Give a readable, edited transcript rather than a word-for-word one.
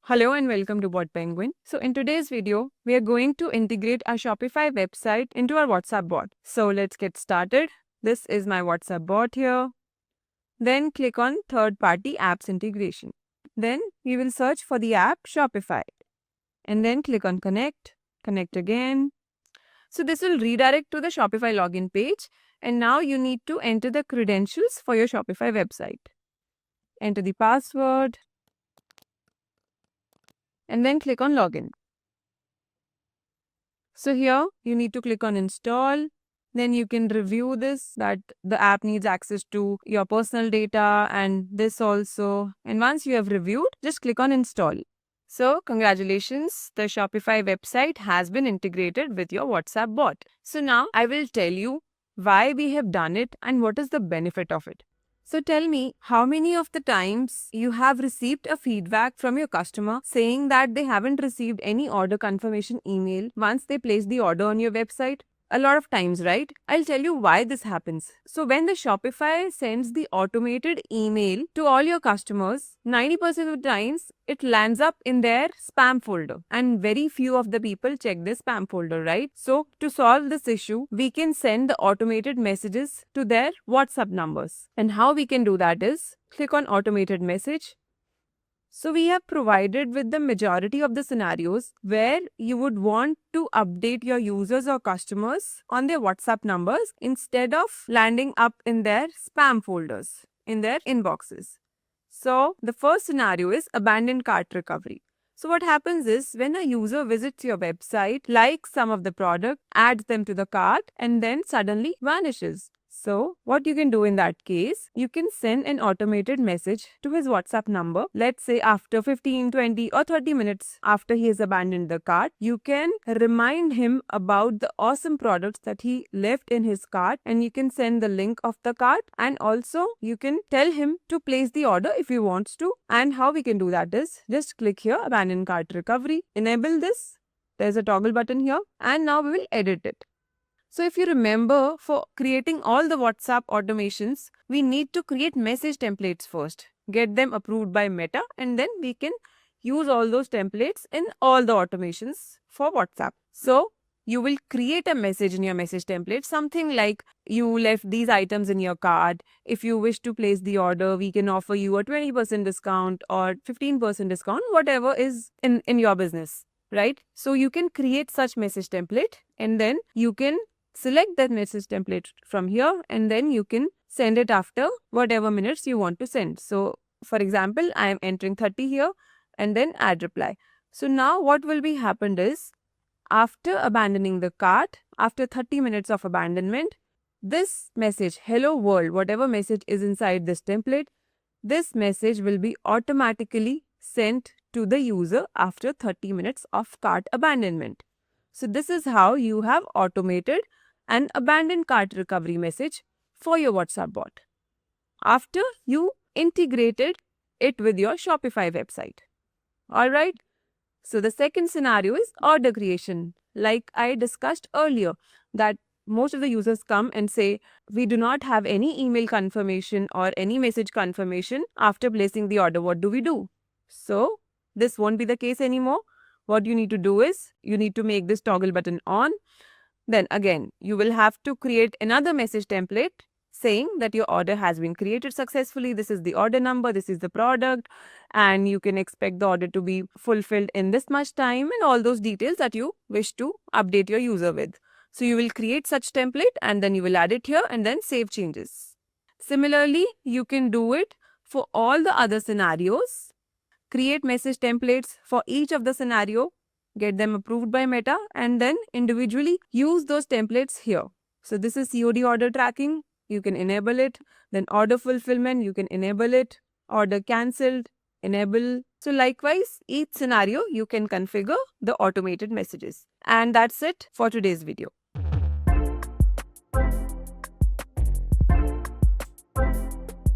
Hello and welcome to Bot Penguin. So in today's video, we are going to integrate our Shopify website into our WhatsApp bot. So let's get started. This is my WhatsApp bot here. Then click on third-party apps integration. Then we will search for the app Shopify. And then click on connect, connect again. So this will redirect to the Shopify login page. And now you need to enter the credentials for your Shopify website. Enter the password. And then click on login. So here you need to click on install. Then you can review this, that the app needs access to your personal data and this also. And once you have reviewed, just click on install. So congratulations, the Shopify website has been integrated with your WhatsApp bot. So now I will tell you why we have done it and what is the benefit of it. So tell me, how many of the times you have received a feedback from your customer saying that they haven't received any order confirmation email once they place the order on your website? A lot of times, right? I'll tell you why this happens. So when the Shopify sends the automated email to all your customers, 90% of the times it lands up in their spam folder and very few of the people check this spam folder, right? So to solve this issue, we can send the automated messages to their WhatsApp numbers. And how we can do that is click on automated message. So we have provided with the majority of the scenarios where you would want to update your users or customers on their WhatsApp numbers instead of landing up in their spam folders, in their inboxes. So the first scenario is abandoned cart recovery. So what happens is when a user visits your website, likes some of the product, adds them to the cart and then suddenly vanishes. So what you can do in that case, you can send an automated message to his WhatsApp number. Let's say after 15, 20 or 30 minutes after he has abandoned the cart, you can remind him about the awesome products that he left in his cart and you can send the link of the cart and also you can tell him to place the order if he wants to. And how we can do that is just click here, abandoned cart recovery, enable this. There's a toggle button here and now we will edit it. So if you remember, for creating all the WhatsApp automations, we need to create message templates first, get them approved by Meta, and then we can use all those templates in all the automations for WhatsApp. So you will create a message in your message template, something like you left these items in your cart. If you wish to place the order, we can offer you a 20% discount or 15% discount, whatever is in your business, right? So you can create such message template and then you can select that message template from here and then you can send it after whatever minutes you want to send. So for example, I am entering 30 here and then add reply. So now what will be happened is after abandoning the cart, after 30 minutes of abandonment, this message, hello world, whatever message is inside this template, this message will be automatically sent to the user after 30 minutes of cart abandonment. So this is how you have automated an abandoned cart recovery message for your WhatsApp bot after you integrated it with your Shopify website. Alright, so the second scenario is order creation. Like I discussed earlier, that most of the users come and say, we do not have any email confirmation or any message confirmation after placing the order. What do we do? So this won't be the case anymore. What you need to do is you need to make this toggle button on. Then again, you will have to create another message template saying that your order has been created successfully. This is the order number, this is the product, and you can expect the order to be fulfilled in this much time and all those details that you wish to update your user with. So you will create such template and then you will add it here and then save changes. Similarly, you can do it for all the other scenarios. Create message templates for each of the scenario, get them approved by Meta and then individually use those templates here. So this is COD order tracking, you can enable it. Then order fulfillment, you can enable it. Order cancelled, enable. So likewise, each scenario you can configure the automated messages. And that's it for today's video.